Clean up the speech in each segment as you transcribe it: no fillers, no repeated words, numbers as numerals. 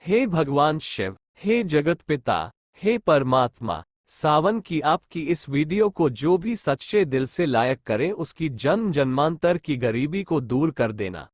हे भगवान शिव, हे जगत पिता, हे परमात्मा, सावन की आपकी इस वीडियो को जो भी सच्चे दिल से लायक करे उसकी जन्म जन्मांतर की गरीबी को दूर कर देना,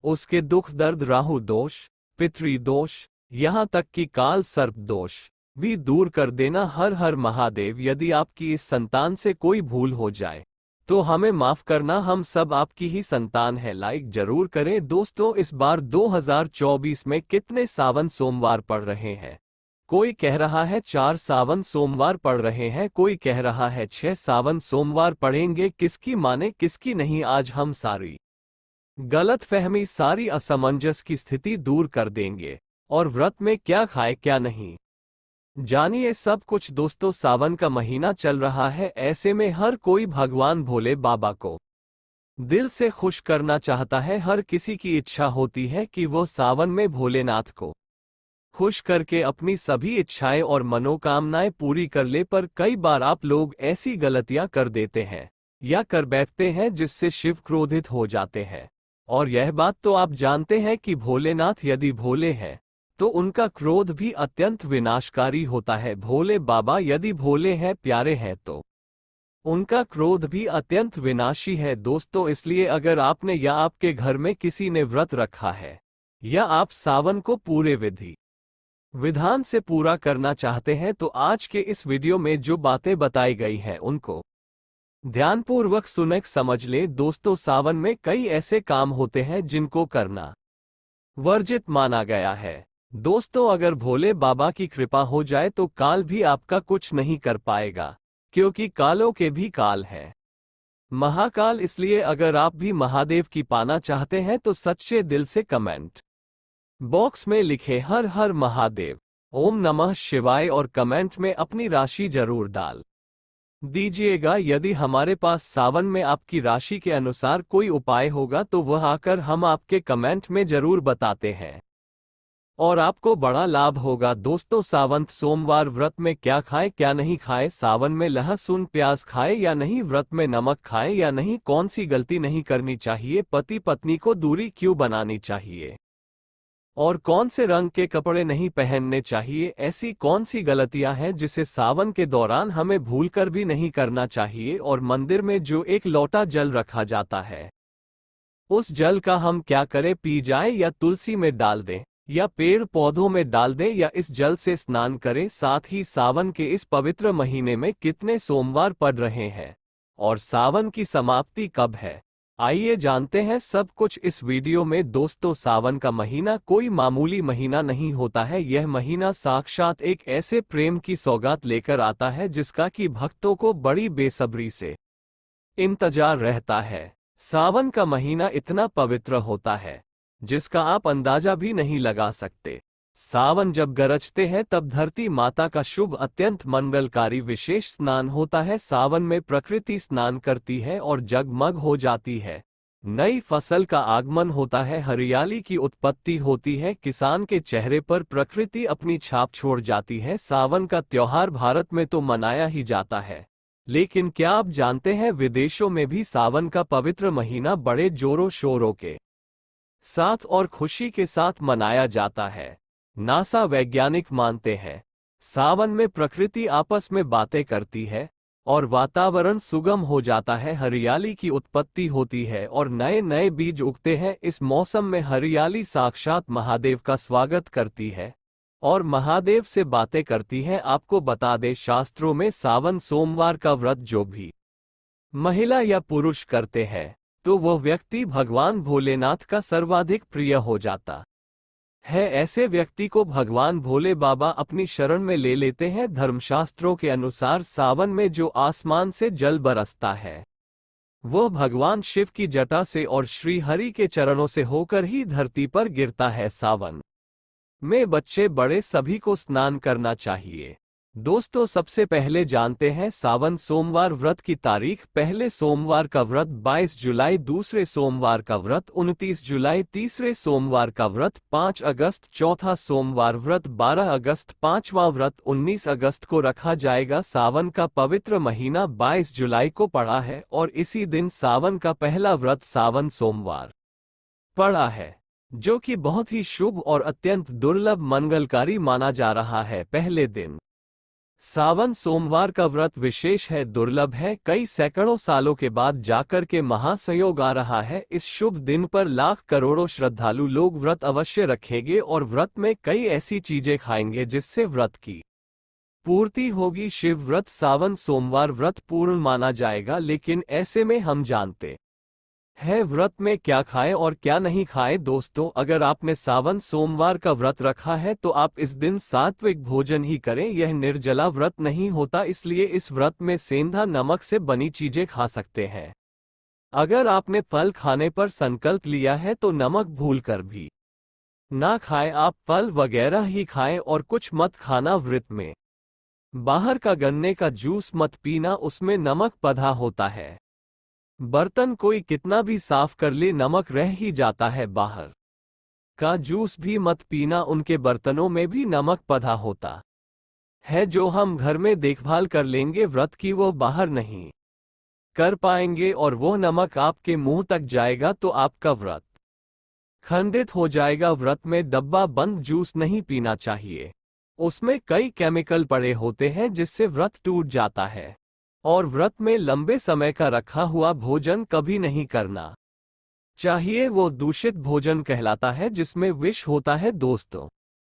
उसके दुख दर्द राहु दोष, पितृ दोष, यहाँ तक कि काल सर्प दोष भी दूर कर देना। हर हर महादेव। यदि आपकी इस संतान से कोई भूल हो जाए तो हमें माफ करना, हम सब आपकी ही संतान है। लाइक जरूर करें दोस्तों। इस बार 2024 में कितने सावन सोमवार पड़ रहे हैं? कोई कह रहा है 4 सावन सोमवार पड़ रहे हैं, कोई कह रहा है 6 सावन सोमवार पड़ेंगे। किसकी माने किसकी नहीं, आज हम सारी गलतफहमी, सारी असमंजस की स्थिति दूर कर देंगे। और व्रत में क्या खाए क्या नहीं, जानिए सब कुछ दोस्तों। सावन का महीना चल रहा है, ऐसे में हर कोई भगवान भोले बाबा को दिल से खुश करना चाहता है। हर किसी की इच्छा होती है कि वो सावन में भोलेनाथ को खुश करके अपनी सभी इच्छाएं और मनोकामनाएं पूरी कर ले। पर कई बार आप लोग ऐसी गलतियां कर देते हैं या कर बैठते हैं जिससे शिव क्रोधित हो जाते हैं। और यह बात तो आप जानते हैं कि भोलेनाथ यदि भोले हैं तो उनका क्रोध भी अत्यंत विनाशकारी होता है। भोले बाबा यदि भोले हैं, प्यारे हैं, तो उनका क्रोध भी अत्यंत विनाशी है दोस्तों। इसलिए अगर आपने या आपके घर में किसी ने व्रत रखा है या आप सावन को पूरे विधि विधान से पूरा करना चाहते हैं तो आज के इस वीडियो में जो बातें बताई गई हैं उनको ध्यानपूर्वक सुने, समझ ले दोस्तों। सावन में कई ऐसे काम होते हैं जिनको करना वर्जित माना गया है दोस्तों। अगर भोले बाबा की कृपा हो जाए तो काल भी आपका कुछ नहीं कर पाएगा, क्योंकि कालों के भी काल है महाकाल। इसलिए अगर आप भी महादेव की पाना चाहते हैं तो सच्चे दिल से कमेंट बॉक्स में लिखे हर हर महादेव, ओम नमः शिवाय और कमेंट में अपनी राशि जरूर डाल दीजिएगा। यदि हमारे पास सावन में आपकी राशि के अनुसार कोई उपाय होगा तो वह आकर हम आपके कमेंट में जरूर बताते हैं और आपको बड़ा लाभ होगा दोस्तों। सावन सोमवार व्रत में क्या खाएं क्या नहीं खाएं, सावन में लहसुन प्याज खाएं या नहीं, व्रत में नमक खाएं या नहीं, कौन सी गलती नहीं करनी चाहिए, पति पत्नी को दूरी क्यों बनानी चाहिए और कौन से रंग के कपड़े नहीं पहनने चाहिए, ऐसी कौन सी गलतियां हैं जिसे सावन के दौरान हमें भूलकर भी नहीं करना चाहिए। और मंदिर में जो एक लोटा जल रखा जाता है उस जल का हम क्या करें, पी जाएं या तुलसी में डाल दें या पेड़ पौधों में डाल दें या इस जल से स्नान करें। साथ ही सावन के इस पवित्र महीने में कितने सोमवार पड़ रहे हैं और सावन की समाप्ति कब है, आइए जानते हैं सब कुछ इस वीडियो में दोस्तों। सावन का महीना कोई मामूली महीना नहीं होता है, यह महीना साक्षात एक ऐसे प्रेम की सौगात लेकर आता है जिसका कि भक्तों को बड़ी बेसब्री से इंतजार रहता है। सावन का महीना इतना पवित्र होता है जिसका आप अंदाजा भी नहीं लगा सकते। सावन जब गरजते हैं तब धरती माता का शुभ अत्यंत मंगलकारी विशेष स्नान होता है। सावन में प्रकृति स्नान करती है और जगमग हो जाती है, नई फसल का आगमन होता है, हरियाली की उत्पत्ति होती है, किसान के चेहरे पर प्रकृति अपनी छाप छोड़ जाती है। सावन का त्योहार भारत में तो मनाया ही जाता है, लेकिन क्या आप जानते हैं विदेशों में भी सावन का पवित्र महीना बड़े जोरों शोरों के साथ और खुशी के साथ मनाया जाता है। नासा वैज्ञानिक मानते हैं सावन में प्रकृति आपस में बातें करती है और वातावरण सुगम हो जाता है, हरियाली की उत्पत्ति होती है और नए नए बीज उगते हैं। इस मौसम में हरियाली साक्षात महादेव का स्वागत करती है और महादेव से बातें करती है। आपको बता दें, शास्त्रों में सावन सोमवार का व्रत जो भी महिला या पुरुष करते हैं तो वह व्यक्ति भगवान भोलेनाथ का सर्वाधिक प्रिय हो जाता है। ऐसे व्यक्ति को भगवान भोले बाबा अपनी शरण में ले लेते हैं। धर्मशास्त्रों के अनुसार सावन में जो आसमान से जल बरसता है वह भगवान शिव की जटा से और श्री हरि के चरणों से होकर ही धरती पर गिरता है। सावन में बच्चे बड़े सभी को स्नान करना चाहिए दोस्तों। सबसे पहले जानते हैं सावन सोमवार व्रत की तारीख। पहले सोमवार का व्रत 22 जुलाई, दूसरे सोमवार का व्रत 29 जुलाई, तीसरे सोमवार का व्रत 5 अगस्त, चौथा सोमवार व्रत 12 अगस्त, पांचवां व्रत 19 अगस्त को रखा जाएगा। सावन का पवित्र महीना 22 जुलाई को पड़ा है और इसी दिन सावन का पहला व्रत सावन सोमवार पड़ा है। जो कि बहुत ही शुभ और अत्यंत दुर्लभ मंगलकारी माना जा रहा है। पहले दिन सावन सोमवार का व्रत विशेष है, दुर्लभ है, कई सैकड़ों सालों के बाद जाकर के महासंयोग आ रहा है। इस शुभ दिन पर लाख करोड़ों श्रद्धालु लोग व्रत अवश्य रखेंगे और व्रत में कई ऐसी चीजें खाएंगे जिससे व्रत की पूर्ति होगी। शिव व्रत सावन सोमवार व्रत पूर्ण माना जाएगा, लेकिन ऐसे में हम जानते हैं व्रत में क्या खाएं और क्या नहीं खाएं। दोस्तों, अगर आपने सावन सोमवार का व्रत रखा है तो आप इस दिन सात्विक भोजन ही करें। यह निर्जला व्रत नहीं होता, इसलिए इस व्रत में सेंधा नमक से बनी चीजें खा सकते हैं। अगर आपने फल खाने पर संकल्प लिया है तो नमक भूलकर भी ना खाएं, आप फल वगैरह ही खाएं और कुछ मत खाना। व्रत में बाहर का गन्ने का जूस मत पीना, उसमें नमक पधा होता है। बर्तन कोई कितना भी साफ कर ले नमक रह ही जाता है। बाहर का जूस भी मत पीना, उनके बर्तनों में भी नमक पधा होता है। जो हम घर में देखभाल कर लेंगे व्रत की, वो बाहर नहीं कर पाएंगे और वो नमक आपके मुंह तक जाएगा तो आपका व्रत खंडित हो जाएगा। व्रत में डब्बा बंद जूस नहीं पीना चाहिए, उसमें कई केमिकल पड़े होते हैं जिससे व्रत टूट जाता है। और व्रत में लंबे समय का रखा हुआ भोजन कभी नहीं करना चाहिए, वो दूषित भोजन कहलाता है जिसमें विष होता है। दोस्तों,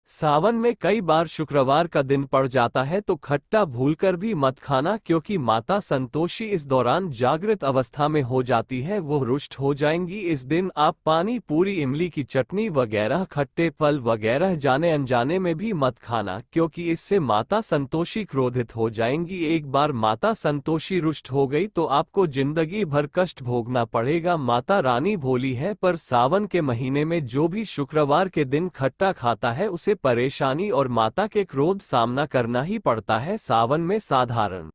सावन में कई बार शुक्रवार का दिन पड़ जाता है तो खट्टा भूलकर भी मत खाना, क्योंकि माता संतोषी इस दौरान जागृत अवस्था में हो जाती है, वो रुष्ट हो जाएंगी। इस दिन आप पानी पूरी, इमली की चटनी वगैरह, खट्टे फल वगैरह जाने अनजाने में भी मत खाना, क्योंकि इससे माता संतोषी क्रोधित हो जाएंगी। एक बार माता संतोषी रुष्ट हो गई तो आपको जिंदगी भर कष्ट भोगना पड़ेगा। माता रानी भोली है, पर सावन के महीने में जो भी शुक्रवार के दिन खट्टा खाता है उसे परेशानी और माता के क्रोध सामना करना ही पड़ता है। सावन में साधारण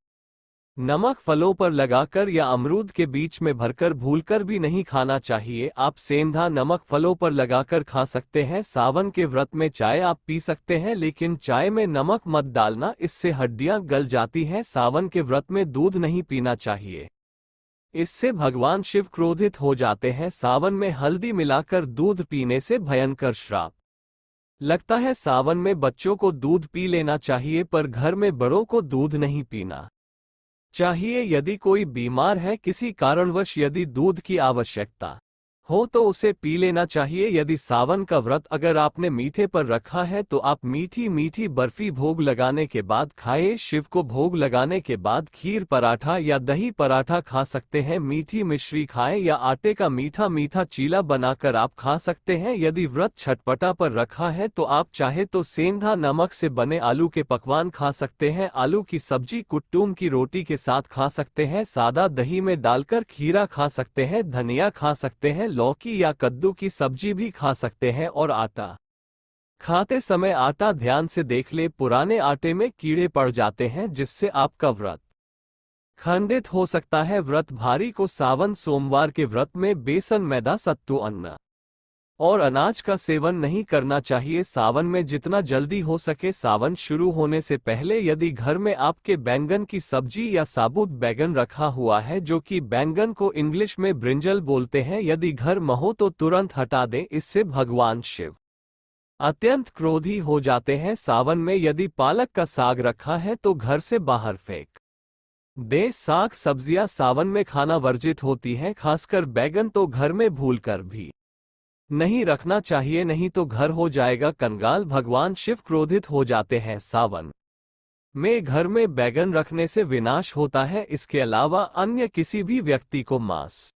नमक फलों पर लगाकर या अमरूद के बीच में भरकर भूलकर भी नहीं खाना चाहिए। आप सेंधा नमक फलों पर लगाकर खा सकते हैं। सावन के व्रत में चाय आप पी सकते हैं, लेकिन चाय में नमक मत डालना, इससे हड्डियां गल जाती हैं। सावन के व्रत में दूध नहीं पीना चाहिए, इससे भगवान शिव क्रोधित हो जाते हैं। सावन में हल्दी मिलाकर दूध पीने से भयंकर श्राप लगता है। सावन में बच्चों को दूध पी लेना चाहिए, पर घर में बड़ों को दूध नहीं पीना चाहिए। यदि कोई बीमार है किसी कारणवश, यदि दूध की आवश्यकता हो तो उसे पी लेना चाहिए। यदि सावन का व्रत अगर आपने मीठे पर रखा है तो आप मीठी मीठी बर्फी भोग लगाने के बाद खाएं। शिव को भोग लगाने के बाद खीर पराठा या दही पराठा खा सकते हैं। मीठी मिश्री खाएं या आटे का मीठा मीठा चीला बनाकर आप खा सकते हैं। यदि व्रत छटपटा पर रखा है तो आप चाहे तो सेंधा नमक से बने आलू के पकवान खा सकते हैं। आलू की सब्जी कुट्टूम की रोटी के साथ खा सकते हैं। सादा दही में डालकर खीरा खा सकते हैं। धनिया खा सकते हैं। लौकी या कद्दू की सब्जी भी खा सकते हैं। और आटा खाते समय आटा ध्यान से देख ले, पुराने आटे में कीड़े पड़ जाते हैं जिससे आपका व्रत खंडित हो सकता है। व्रत भारी को सावन सोमवार के व्रत में बेसन, मैदा, सत्तू, अन्न और अनाज का सेवन नहीं करना चाहिए। सावन में जितना जल्दी हो सके, सावन शुरू होने से पहले यदि घर में आपके बैंगन की सब्जी या साबुत बैंगन रखा हुआ है, जो कि बैंगन को इंग्लिश में ब्रिंजल बोलते हैं, यदि घर में हो तो तुरंत हटा दें, इससे भगवान शिव अत्यंत क्रोधी हो जाते हैं। सावन में यदि पालक का साग रखा है तो घर से बाहर फेंक दें। साग सब्जियां सावन में खाना वर्जित होती हैं, खासकर बैंगन तो घर में भूलकर भी नहीं रखना चाहिए, नहीं तो घर हो जाएगा कंगाल। भगवान शिव क्रोधित हो जाते हैं। सावन में घर में बैगन रखने से विनाश होता है। इसके अलावा अन्य किसी भी व्यक्ति को मांस,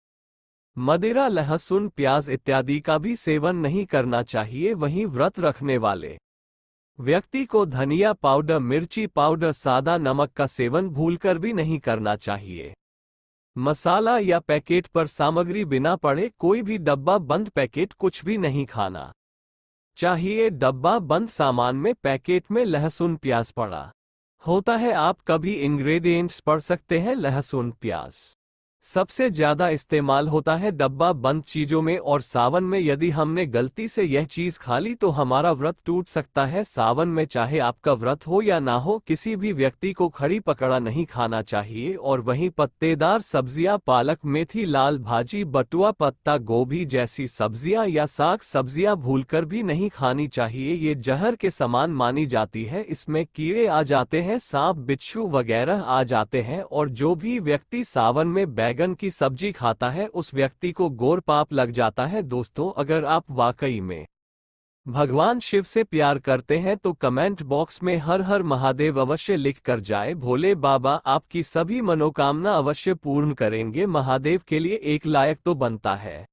मदिरा, लहसुन, प्याज इत्यादि का भी सेवन नहीं करना चाहिए। वहीं व्रत रखने वाले व्यक्ति को धनिया पाउडर, मिर्ची पाउडर, सादा नमक का सेवन भूलकर भी नहीं करना चाहिए। मसाला या पैकेट पर सामग्री बिना पढ़े कोई भी डब्बा बंद पैकेट कुछ भी नहीं खाना चाहिए। डब्बा बंद सामान में पैकेट में लहसुन प्याज पड़ा होता है, आप कभी इंग्रेडिएंट्स पढ़ सकते हैं। लहसुन प्याज सबसे ज्यादा इस्तेमाल होता है डब्बा बंद चीजों में, और सावन में यदि हमने गलती से यह चीज खा ली तो हमारा व्रत टूट सकता है। सावन में चाहे आपका व्रत हो या ना हो, किसी भी व्यक्ति को खड़ी पकड़ा नहीं खाना चाहिए। और वहीं पत्तेदार सब्जियां, पालक, मेथी, लाल भाजी, बटुआ, पत्ता गोभी जैसी सब्जियां या साग सब्जियां भूलकर भी नहीं खानी चाहिए। ये जहर के समान मानी जाती है, इसमें कीड़े आ जाते हैं, सांप बिच्छू वगैरह आ जाते हैं। और जो भी व्यक्ति सावन में बैगन की सब्जी खाता है उस व्यक्ति को घोर पाप लग जाता है। दोस्तों, अगर आप वाकई में भगवान शिव से प्यार करते हैं तो कमेंट बॉक्स में हर हर महादेव अवश्य लिख कर जाए। भोले बाबा आपकी सभी मनोकामना अवश्य पूर्ण करेंगे। महादेव के लिए एक लायक तो बनता है।